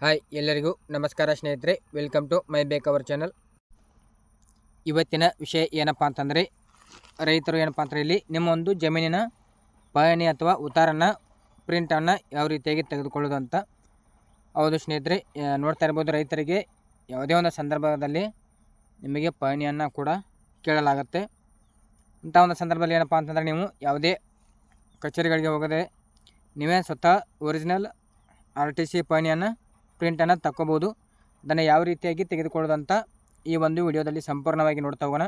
Hi ಎಲ್ಲರಿಗೂ ನಮಸ್ಕಾರ ಸ್ನೇಹಿತರೆ, ವೆಲ್ಕಮ್ ಟು ಮೈ ಬೇಕ್ ಅವರ್ ಚಾನಲ್. ಇವತ್ತಿನ ವಿಷಯ ಏನಪ್ಪ ಅಂತಂದರೆ, ರೈತರು ಏನಪ್ಪ ಅಂದರೆ ಇಲ್ಲಿ ನಿಮ್ಮ ಒಂದು ಜಮೀನಿನ ಪಹಣಿ ಅಥವಾ ಉತ್ತಾರನ ಪ್ರಿಂಟನ್ನು ಯಾವ ರೀತಿಯಾಗಿ ತೆಗೆದುಕೊಳ್ಳೋದು ಅಂತ. ಹೌದು ಸ್ನೇಹಿತರೆ, ನೋಡ್ತಾ ಇರ್ಬೋದು, ರೈತರಿಗೆ ಯಾವುದೇ ಒಂದು ಸಂದರ್ಭದಲ್ಲಿ ನಿಮಗೆ ಪಹಣಿಯನ್ನು ಕೂಡ ಕೇಳಲಾಗುತ್ತೆ. ಇಂಥ ಒಂದು ಸಂದರ್ಭದಲ್ಲಿ ಏನಪ್ಪ ಅಂತಂದರೆ ನೀವು ಯಾವುದೇ ಕಚೇರಿಗಳಿಗೆ ಹೋಗದೆ ನೀವೇ ಸ್ವತಃ ಒರಿಜಿನಲ್ RTC ಪಹಣಿಯನ್ನು ಪ್ರಿಂಟನ್ನು ತಕ್ಕೋಬೋದು. ಅದನ್ನು ಯಾವ ರೀತಿಯಾಗಿ ತೆಗೆದುಕೊಳ್ಳೋದು ಅಂತ ಈ ಒಂದು ವಿಡಿಯೋದಲ್ಲಿ ಸಂಪೂರ್ಣವಾಗಿ ನೋಡ್ತಾ ಹೋಗೋಣ.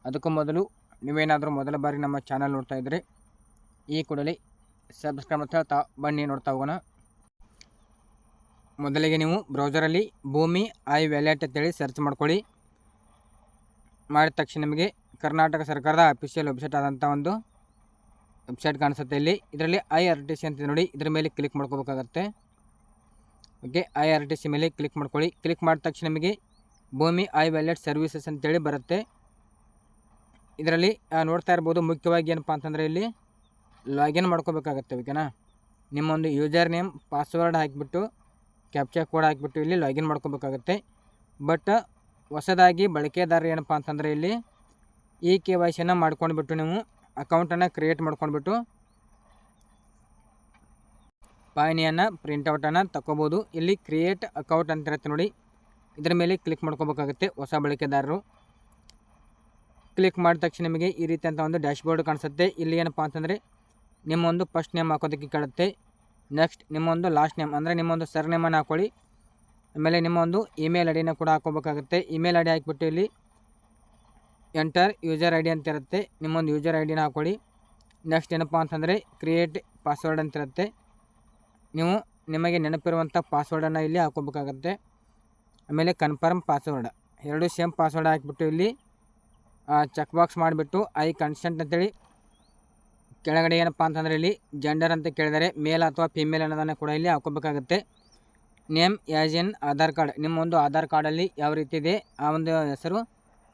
ಅದಕ್ಕೂ ಮೊದಲು ನೀವೇನಾದರೂ ಮೊದಲ ಬಾರಿ ನಮ್ಮ ಚಾನಲ್ ನೋಡ್ತಾ ಇದ್ದರೆ ಈ ಕೂಡಲೇ ಸಬ್ಸ್ಕ್ರೈಬ್ ಅಂತ ಹೇಳ್ತಾ ಬನ್ನಿ ನೋಡ್ತಾ ಹೋಗೋಣ. ಮೊದಲಿಗೆ ನೀವು ಬ್ರೌಸರಲ್ಲಿ ಭೂಮಿ iWallet ಅಂತೇಳಿ ಸರ್ಚ್ ಮಾಡ್ಕೊಳ್ಳಿ. ಮಾಡಿದ ತಕ್ಷಣ ನಿಮಗೆ ಕರ್ನಾಟಕ ಸರ್ಕಾರದ ಅಫಿಷಿಯಲ್ ವೆಬ್ಸೈಟ್ ಆದಂಥ ಒಂದು ವೆಬ್ಸೈಟ್ ಕಾಣಿಸುತ್ತೆ. ಇದರಲ್ಲಿ IRTC ಅಂತ ನೋಡಿ, ಇದರ ಮೇಲೆ ಕ್ಲಿಕ್ ಮಾಡ್ಕೋಬೇಕಾಗತ್ತೆ. ಓಕೆ, IRTC ಮೇಲೆ ಕ್ಲಿಕ್ ಮಾಡ್ಕೊಳ್ಳಿ. ಕ್ಲಿಕ್ ಮಾಡಿದ ತಕ್ಷಣ ನಿಮಗೆ ಭೂಮಿ iWallet ಸರ್ವಿಸಸ್ ಅಂತೇಳಿ ಬರುತ್ತೆ. ಇದರಲ್ಲಿ ನೋಡ್ತಾ ಇರ್ಬೋದು, ಮುಖ್ಯವಾಗಿ ಏನಪ್ಪ ಅಂತಂದರೆ ಇಲ್ಲಿ ಲಾಗಿನ್ ಮಾಡ್ಕೋಬೇಕಾಗತ್ತೆ. ಓಕೆನಾ, ನಿಮ್ಮೊಂದು ಯೂಸರ್ ನೇಮ್ ಪಾಸ್ವರ್ಡ್ ಹಾಕಿಬಿಟ್ಟು ಕ್ಯಾಪ್ಚಾ ಕೋಡ್ ಹಾಕಿಬಿಟ್ಟು ಇಲ್ಲಿ ಲಾಗಿನ್ ಮಾಡ್ಕೋಬೇಕಾಗತ್ತೆ. ಬಟ್ ಹೊಸದಾಗಿ ಬಳಕೆದಾರರು ಏನಪ್ಪ ಅಂತಂದರೆ ಇಲ್ಲಿ ಈ KYCನ ಮಾಡ್ಕೊಂಡ್ಬಿಟ್ಟು ನೀವು ಅಕೌಂಟನ್ನು ಕ್ರಿಯೇಟ್ ಮಾಡ್ಕೊಂಡ್ಬಿಟ್ಟು ಪಹಣಿಯನ್ನು ಪ್ರಿಂಟೌಟನ್ನು ತಗೋಬೋದು. ಇಲ್ಲಿ ಕ್ರಿಯೇಟ್ ಅಕೌಂಟ್ ಅಂತ ಇರುತ್ತೆ ನೋಡಿ, ಇದರ ಮೇಲೆ ಕ್ಲಿಕ್ ಮಾಡ್ಕೋಬೇಕಾಗುತ್ತೆ ಹೊಸ ಬಳಕೆದಾರರು. ಕ್ಲಿಕ್ ಮಾಡಿದ ತಕ್ಷಣ ನಿಮಗೆ ಈ ರೀತಿ ಅಂತ ಒಂದು ಡ್ಯಾಶ್ಬೋರ್ಡ್ ಕಾಣಿಸುತ್ತೆ. ಇಲ್ಲಿ ಏನಪ್ಪ ಅಂತಂದರೆ ನಿಮ್ಮೊಂದು ಫಸ್ಟ್ ನೇಮ್ ಹಾಕೋದಕ್ಕೆ ಕೇಳುತ್ತೆ. ನೆಕ್ಸ್ಟ್ ನಿಮ್ಮೊಂದು ಲಾಸ್ಟ್ ನೇಮ್ ಅಂದರೆ ನಿಮ್ಮೊಂದು ಸರ್ನೇಮನ್ನು ಹಾಕೊಳ್ಳಿ. ಆಮೇಲೆ ನಿಮ್ಮೊಂದು ಇಮೇಲ್ ಐಡಿನ ಕೂಡ ಹಾಕೋಬೇಕಾಗುತ್ತೆ. ಇಮೇಲ್ ಐಡಿ ಹಾಕಿಬಿಟ್ಟು ಇಲ್ಲಿ ಎಂಟರ್ ಯೂಸರ್ ID ಅಂತ ಇರುತ್ತೆ, ನಿಮ್ಮೊಂದು ಯೂಸರ್ ಐಡಿನ ಹಾಕೊಳ್ಳಿ. ನೆಕ್ಸ್ಟ್ ಏನಪ್ಪ ಅಂತಂದರೆ ಕ್ರಿಯೇಟ್ ಪಾಸ್ವರ್ಡ್ ಅಂತ ಇರುತ್ತೆ, ನೀವು ನಿಮಗೆ ನೆನಪಿರುವಂಥ ಪಾಸ್ವರ್ಡನ್ನು ಇಲ್ಲಿ ಹಾಕೋಬೇಕಾಗತ್ತೆ. ಆಮೇಲೆ ಕನ್ಫರ್ಮ್ ಪಾಸ್ವರ್ಡ್, ಎರಡು ಸೇಮ್ ಪಾಸ್ವರ್ಡ್ ಹಾಕಿಬಿಟ್ಟು ಇಲ್ಲಿ ಚೆಕ್ ಬಾಕ್ಸ್ ಮಾಡಿಬಿಟ್ಟು ಐ ಕನ್ಸೆಂಟ್ ಅಂತೇಳಿ ಕೆಳಗಡೆ ಏನಪ್ಪ ಅಂತಂದರೆ ಇಲ್ಲಿ ಜೆಂಡರ್ ಅಂತ ಕೇಳಿದರೆ ಮೇಲ್ ಅಥವಾ ಫಿಮೇಲ್ ಅನ್ನೋದನ್ನು ಕೂಡ ಇಲ್ಲಿ ಹಾಕೋಬೇಕಾಗುತ್ತೆ. Name as in Aadhaar card, ನಿಮ್ಮ ಒಂದು ಆಧಾರ್ ಕಾರ್ಡಲ್ಲಿ ಯಾವ ರೀತಿ ಇದೆ ಆ ಒಂದು ಹೆಸರು,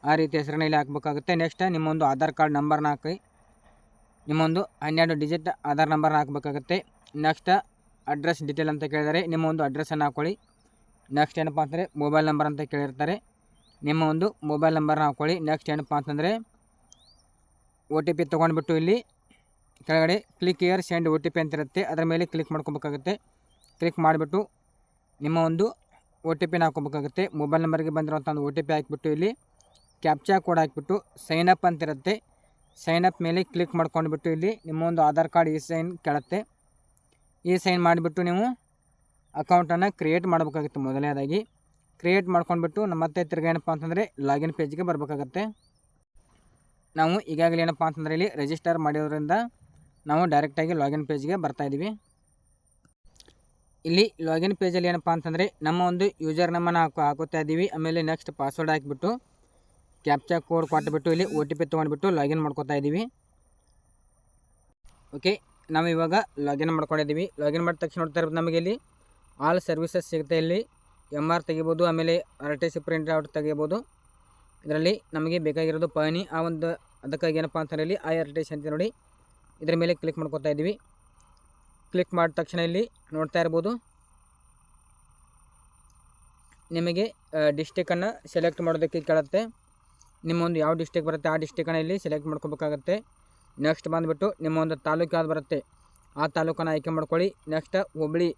ಆ ರೀತಿ ಹೆಸರನ್ನ ಇಲ್ಲಿ ಹಾಕಬೇಕಾಗುತ್ತೆ. ನೆಕ್ಸ್ಟ್ ನಿಮ್ಮೊಂದು ಆಧಾರ್ ಕಾರ್ಡ್ ನಂಬರ್ನ ಹಾಕಿ, ನಿಮ್ಮೊಂದು 12 ಡಿಜಿಟ್ ಆಧಾರ್ ನಂಬರ್ನ ಹಾಕಬೇಕಾಗುತ್ತೆ. ನೆಕ್ಸ್ಟ್ ಅಡ್ರೆಸ್ ಡೀಟೇಲ್ ಅಂತ ಕೇಳಿದರೆ ನಿಮ್ಮ ಒಂದು ಅಡ್ರೆಸ್ಸನ್ನು ಹಾಕ್ಕೊಳ್ಳಿ. ನೆಕ್ಸ್ಟ್ ಏನಪ್ಪ ಅಂತಂದರೆ ಮೊಬೈಲ್ ನಂಬರ್ ಅಂತ ಕೇಳಿರ್ತಾರೆ, ನಿಮ್ಮ ಒಂದು ಮೊಬೈಲ್ ನಂಬರ್ನ ಹಾಕ್ಕೊಳ್ಳಿ. ನೆಕ್ಸ್ಟ್ ಏನಪ್ಪ ಅಂತಂದರೆ OTP ತೊಗೊಂಡ್ಬಿಟ್ಟು ಇಲ್ಲಿ ಕೆಳಗಡೆ ಕ್ಲಿಕ್ ಹಿಯರ್ ಸೆಂಡ್ OTP ಅಂತ ಇರುತ್ತೆ, ಅದರ ಮೇಲೆ ಕ್ಲಿಕ್ ಮಾಡ್ಕೋಬೇಕಾಗುತ್ತೆ. ಕ್ಲಿಕ್ ಮಾಡಿಬಿಟ್ಟು ನಿಮ್ಮ ಒಂದು OTPನ ಹಾಕೋಬೇಕಾಗುತ್ತೆ. ಮೊಬೈಲ್ ನಂಬರ್ಗೆ ಬಂದಿರೋಂಥ ಒಂದು OTP ಹಾಕಿಬಿಟ್ಟು ಇಲ್ಲಿ ಕ್ಯಾಪ್ಚಾ ಕೋಡ್ ಹಾಕಿಬಿಟ್ಟು ಸೈನ್ ಅಪ್ ಅಂತಿರುತ್ತೆ, ಸೈನ್ ಅಪ್ ಮೇಲೆ ಕ್ಲಿಕ್ ಮಾಡ್ಕೊಂಡ್ಬಿಟ್ಟು ಇಲ್ಲಿ ನಿಮ್ಮ ಒಂದು ಆಧಾರ್ ಕಾರ್ಡ್ ಈ ಸೈನ್ ಕೇಳುತ್ತೆ. ಈ ಸೈನ್ ಮಾಡಿಬಿಟ್ಟು ನೀವು ಅಕೌಂಟನ್ನು ಕ್ರಿಯೇಟ್ ಮಾಡಬೇಕಾಗುತ್ತೆ. ಮೊದಲನೇದಾಗಿ ಕ್ರಿಯೇಟ್ ಮಾಡ್ಕೊಂಡ್ಬಿಟ್ಟು ಮತ್ತೆ ತಿರ್ಗಿ ಏನಪ್ಪ ಅಂತಂದರೆ ಲಾಗಿನ್ ಪೇಜ್ಗೆ ಬರಬೇಕಾಗತ್ತೆ. ನಾವು ಈಗಾಗಲೇ ಏನಪ್ಪ ಅಂತಂದರೆ ಇಲ್ಲಿ ರಿಜಿಸ್ಟರ್ ಮಾಡಿರೋದ್ರಿಂದ ನಾವು ಡೈರೆಕ್ಟಾಗಿ ಲಾಗಿನ್ ಪೇಜ್ಗೆ ಬರ್ತಾಯಿದ್ದೀವಿ. ಇಲ್ಲಿ ಲಾಗಿನ್ ಪೇಜಲ್ಲಿ ಏನಪ್ಪ ಅಂತಂದರೆ ನಮ್ಮ ಒಂದು ಯೂಸರ್ ನೇಮನ್ನು ಹಾಕೋತಾ ಇದ್ದೀವಿ. ಆಮೇಲೆ ನೆಕ್ಸ್ಟ್ ಪಾಸ್ವರ್ಡ್ ಹಾಕಿಬಿಟ್ಟು ಕ್ಯಾಪ್ಚಾ ಕೋಡ್ ಕೊಟ್ಬಿಟ್ಟು ಇಲ್ಲಿ OTP ತೊಗೊಂಡ್ಬಿಟ್ಟು ಲಾಗಿನ್ ಮಾಡ್ಕೋತಾ ಇದ್ದೀವಿ. ಓಕೆ, ನಾವು ಇವಾಗ ಲಾಗಿನ್ ಮಾಡ್ಕೊಂಡಿದ್ದೀವಿ. ಲಾಗಿನ್ ಮಾಡಿದ ತಕ್ಷಣ ನೋಡ್ತಾ ಇರ್ಬೋದು, ನಮಗೆ ಇಲ್ಲಿ ಆಲ್ ಸರ್ವಿಸಸ್ ಸಿಗುತ್ತೆ. ಇಲ್ಲಿ MR ತೆಗಿಬೋದು, ಆಮೇಲೆ RTC ಪ್ರಿಂಟ್ ಔಟ್ ತೆಗಿಬೋದು. ಇದರಲ್ಲಿ ನಮಗೆ ಬೇಕಾಗಿರೋದು ಪಹಣಿ, ಆ ಒಂದು ಅದಕ್ಕಾಗಿ ಏನಪ್ಪ ಅಂತಂದರೆ ಇಲ್ಲಿ IRTC ಅಂತ ನೋಡಿ, ಇದರ ಮೇಲೆ ಕ್ಲಿಕ್ ಮಾಡ್ಕೋತಾ ಇದ್ದೀವಿ. ಕ್ಲಿಕ್ ಮಾಡಿದ ತಕ್ಷಣ ಇಲ್ಲಿ ನೋಡ್ತಾ ಇರ್ಬೋದು, ನಿಮಗೆ ಡಿಸ್ಟಿಕನ್ನು ಸೆಲೆಕ್ಟ್ ಮಾಡೋದಕ್ಕೆ ಕೇಳುತ್ತೆ. ನಿಮ್ಮೊಂದು ಯಾವ ಡಿಸ್ಟಿಕ್ ಬರುತ್ತೆ ಆ ಡಿಸ್ಟಿಕನ್ನು ಇಲ್ಲಿ ಸೆಲೆಕ್ಟ್ ಮಾಡ್ಕೋಬೇಕಾಗತ್ತೆ. ನೆಕ್ಸ್ಟ್ ಬಂದುಬಿಟ್ಟು ನಿಮ್ಮ ಒಂದು ತಾಲೂಕು ಯಾವ್ದು ಬರುತ್ತೆ ಆ ತಾಲೂಕನ್ನು ಆಯ್ಕೆ ಮಾಡ್ಕೊಳ್ಳಿ. ನೆಕ್ಸ್ಟ್ ಹೋಬಳಿ,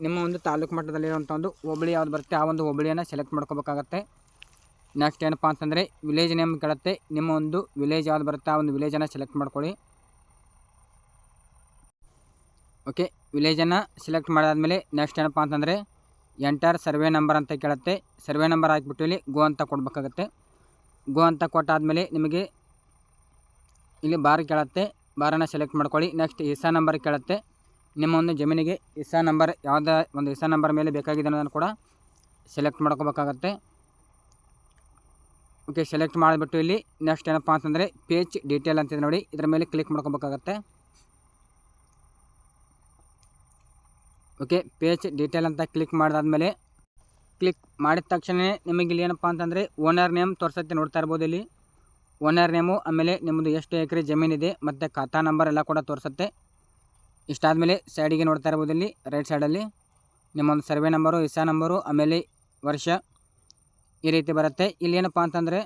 ನಿಮ್ಮ ಒಂದು ತಾಲೂಕು ಮಟ್ಟದಲ್ಲಿರುವಂಥ ಒಂದು ಹೋಬಳಿ ಯಾವ್ದು ಬರುತ್ತೆ ಆ ಒಂದು ಹೋಬಳಿಯನ್ನು ಸೆಲೆಕ್ಟ್ ಮಾಡ್ಕೋಬೇಕಾಗತ್ತೆ. ನೆಕ್ಸ್ಟ್ ಏನಪ್ಪ ಅಂತಂದರೆ ವಿಲೇಜ್ ನೇಮ್ ಕೇಳುತ್ತೆ, ನಿಮ್ಮ ಒಂದು ವಿಲೇಜ್ ಯಾವ್ದು ಬರುತ್ತೆ ಆ ಒಂದು ವಿಲೇಜನ್ನು ಸೆಲೆಕ್ಟ್ ಮಾಡ್ಕೊಳ್ಳಿ. ಓಕೆ, ವಿಲೇಜನ್ನು ಸೆಲೆಕ್ಟ್ ಮಾಡಾದಮೇಲೆ ನೆಕ್ಸ್ಟ್ ಏನಪ್ಪ ಅಂತಂದರೆ ಎಂಟರ್ ಸರ್ವೆ ನಂಬರ್ ಅಂತ ಕೇಳುತ್ತೆ. ಸರ್ವೆ ನಂಬರ್ ಹಾಕಿಬಿಟ್ಟು ಇಲ್ಲಿ ಗೋ ಅಂತ ಕೊಡಬೇಕಾಗತ್ತೆ. ಗೋ ಅಂತ ಕೊಟ್ಟಾದಮೇಲೆ ನಿಮಗೆ ಇಲ್ಲಿ ಬಾರ್ ಕೇಳುತ್ತೆ, ಬಾರನ್ನು ಸೆಲೆಕ್ಟ್ ಮಾಡ್ಕೊಳ್ಳಿ. ನೆಕ್ಸ್ಟ್ ಹಿಸ್ಸಾ ನಂಬರ್ ಕೇಳುತ್ತೆ, ನಿಮ್ಮ ಒಂದು ಜಮೀನಿಗೆ ಹಿಸ್ಸಾ ನಂಬರ್ ಯಾವುದೇ ಒಂದು ಹಿಸ್ಸಾ ನಂಬರ್ ಮೇಲೆ ಬೇಕಾಗಿದೆ ಅನ್ನೋದನ್ನು ಕೂಡ ಸೆಲೆಕ್ಟ್ ಮಾಡ್ಕೋಬೇಕಾಗತ್ತೆ. ಓಕೆ, ಸೆಲೆಕ್ಟ್ ಮಾಡಿಬಿಟ್ಟು ಇಲ್ಲಿ ನೆಕ್ಸ್ಟ್ ಏನಪ್ಪ ಅಂತಂದರೆ ಪೇಜ್ ಡೀಟೇಲ್ ಅಂತಿದೆ ನೋಡಿ, ಇದರ ಮೇಲೆ ಕ್ಲಿಕ್ ಮಾಡ್ಕೋಬೇಕಾಗತ್ತೆ. ಓಕೆ, ಪೇಜ್ ಡೀಟೇಲ್ ಅಂತ ಕ್ಲಿಕ್ ಮಾಡಿದಾದ್ಮೇಲೆ ಕ್ಲಿಕ್ ಮಾಡಿದ ತಕ್ಷಣ ನಿಮಗೆ ಇಲ್ಲಿ ಏನಪ್ಪ ಅಂತಂದರೆ ಓನರ್ ನೇಮ್ ತೋರಿಸುತ್ತೆ, ನೋಡ್ತಾ ಇರ್ಬೋದು. ಇಲ್ಲಿ ಓನರ್ ನೇಮು, ಆಮೇಲೆ ನಿಮ್ಮದು ಎಷ್ಟು ಎಕರೆ ಜಮೀನಿದೆ ಮತ್ತು ಖಾತಾ ನಂಬರ್ ಎಲ್ಲ ಕೂಡ ತೋರಿಸುತ್ತೆ. ಇಷ್ಟಾದಮೇಲೆ ಸೈಡಿಗೆ ನೋಡ್ತಾ ಇರ್ಬೋದು, ಇಲ್ಲಿ ರೈಟ್ ಸೈಡಲ್ಲಿ ನಿಮ್ಮೊಂದು ಸರ್ವೆ ನಂಬರು, ವಿಸಾ ನಂಬರು, ಆಮೇಲೆ ವರ್ಷ ಈ ರೀತಿ ಬರುತ್ತೆ. ಇಲ್ಲಿ ಏನಪ್ಪ ಅಂತಂದರೆ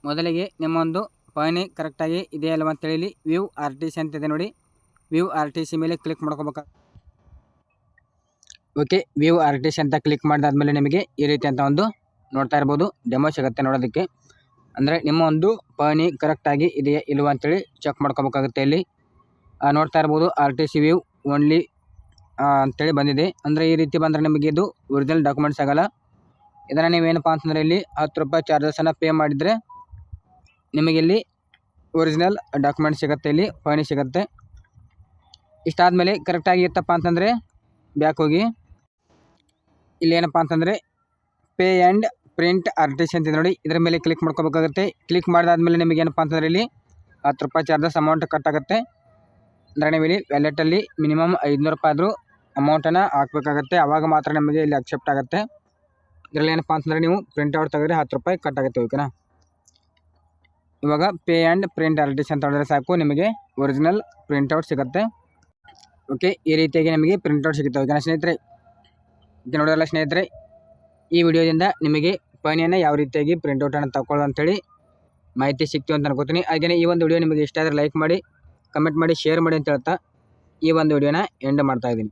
ಮೊದಲಿಗೆ ನಿಮ್ಮೊಂದು ಪಹಣಿ ಕರೆಕ್ಟಾಗಿ ಇದೆಯಾ ಅಲ್ವ ಅಂತೇಳಿ ಇಲ್ಲಿ ವ್ಯೂ ಆರ್ ಟಿ ಸಿ ಅಂತಿದೆ ನೋಡಿ, ವ್ಯೂ ಆರ್ ಟಿ ಸಿ ಮೇಲೆ ಕ್ಲಿಕ್ ಮಾಡ್ಕೋಬೇಕು. Okay, view R T C ಅಂತ ಕ್ಲಿಕ್ ಮಾಡಿದಾದ್ಮೇಲೆ ನಿಮಗೆ ಈ ರೀತಿ ಅಂತ ಒಂದು ನೋಡ್ತಾ ಇರ್ಬೋದು ಡೆಮೋ ಸಿಗುತ್ತೆ ನೋಡೋದಕ್ಕೆ. ಅಂದರೆ ನಿಮ್ಮ ಒಂದು ಪಹಣಿ ಕರೆಕ್ಟಾಗಿ ಇದೆಯಾ ಇಲ್ವ ಅಂತೇಳಿ ಚೆಕ್ ಮಾಡ್ಕೋಬೇಕಾಗುತ್ತೆ. ಇಲ್ಲಿ ನೋಡ್ತಾ ಇರ್ಬೋದು R T C view only ಅಂತೇಳಿ ಬಂದಿದೆ. ಅಂದರೆ ಈ ರೀತಿ ಬಂದರೆ ನಿಮಗೆ ಇದು ಒರಿಜಿನಲ್ ಡಾಕ್ಯುಮೆಂಟ್ಸ್ ಆಗಲ್ಲ. ಇದನ್ನು ನೀವೇನಪ್ಪ ಅಂತಂದರೆ ಇಲ್ಲಿ 10 ರೂಪಾಯಿ ಚಾರ್ಜಸನ್ನು ಪೇ ಮಾಡಿದರೆ ನಿಮಗೆ ಇಲ್ಲಿ ಒರಿಜಿನಲ್ ಡಾಕ್ಯುಮೆಂಟ್ ಸಿಗುತ್ತೆ, ಇಲ್ಲಿ ಪಹಣಿ ಸಿಗುತ್ತೆ. ಇಷ್ಟಾದಮೇಲೆ ಕರೆಕ್ಟಾಗಿ ಇತ್ತಪ್ಪ ಅಂತಂದರೆ ಬ್ಯಾಕ್ ಹೋಗಿ ಇಲ್ಲಿ ಏನಪ್ಪ ಅಂತಂದರೆ pay and print R T C ಅಂತಿದೆ ನೋಡಿ, ಇದರ ಮೇಲೆ ಕ್ಲಿಕ್ ಮಾಡ್ಕೋಬೇಕಾಗುತ್ತೆ. ಕ್ಲಿಕ್ ಮಾಡಿದಾದ್ಮೇಲೆ ನಿಮಗೆ ಏನಪ್ಪ ಅಂತಂದರೆ ಇಲ್ಲಿ 10 ರೂಪಾಯಿ ಚಾರ್ಜಸ್ ಅಮೌಂಟ್ ಕಟ್ ಆಗುತ್ತೆ. ಅಂದರೆ ನೀವು ಇಲ್ಲಿ ವ್ಯಾಲೆಟಲ್ಲಿ ಮಿನಿಮಮ್ 500 ರೂಪಾಯಿ ಆದರೂ ಅಮೌಂಟನ್ನು ಹಾಕಬೇಕಾಗತ್ತೆ, ಆವಾಗ ಮಾತ್ರ ನಿಮಗೆ ಇಲ್ಲಿ ಅಕ್ಸೆಪ್ಟ್ ಆಗುತ್ತೆ. ಇದರಲ್ಲಿ ಏನಪ್ಪ ಅಂತಂದರೆ ನೀವು ಪ್ರಿಂಟ್ಔಟ್ ತೆಗೆದ್ರೆ 10 ರೂಪಾಯಿ ಕಟ್ ಆಗುತ್ತೆ. ಓಕೆನಾ, ಇವಾಗ pay and print R T C ಅಂತ ಹೇಳಿದ್ರೆ ಸಾಕು, ನಿಮಗೆ ಒರಿಜಿನಲ್ ಪ್ರಿಂಟ್ಔಟ್ ಸಿಗುತ್ತೆ. ಓಕೆ, ಈ ರೀತಿಯಾಗಿ ನಿಮಗೆ ಪ್ರಿಂಟ್ಔಟ್ ಸಿಗುತ್ತೆ. ಓಕೆನಾ ಸ್ನೇಹಿತರೆ, ಇದು ನೋಡೋಲ್ಲ ಸ್ನೇಹಿತರೆ, ಈ ವಿಡಿಯೋದಿಂದ ನಿಮಗೆ ಪಹಣಿಯನ್ನು ಯಾವ ರೀತಿಯಾಗಿ ಪ್ರಿಂಟ್ಔಟನ್ನು ತಗೊಳ್ಳೋದು ಅಂತೇಳಿ ಮಾಹಿತಿ ಸಿಗ್ತೀವಿ ಅಂತ ಅನ್ಕೋತೀನಿ. ಹಾಗೆಯೇ ಈ ಒಂದು ವಿಡಿಯೋ ನಿಮಗೆ ಇಷ್ಟ ಆದರೆ ಲೈಕ್ ಮಾಡಿ, ಕಮೆಂಟ್ ಮಾಡಿ, ಶೇರ್ ಮಾಡಿ ಅಂತ ಹೇಳ್ತಾ ಈ ಒಂದು ವಿಡಿಯೋನ ಎಂಡ್ ಮಾಡ್ತಾಯಿದ್ದೀನಿ.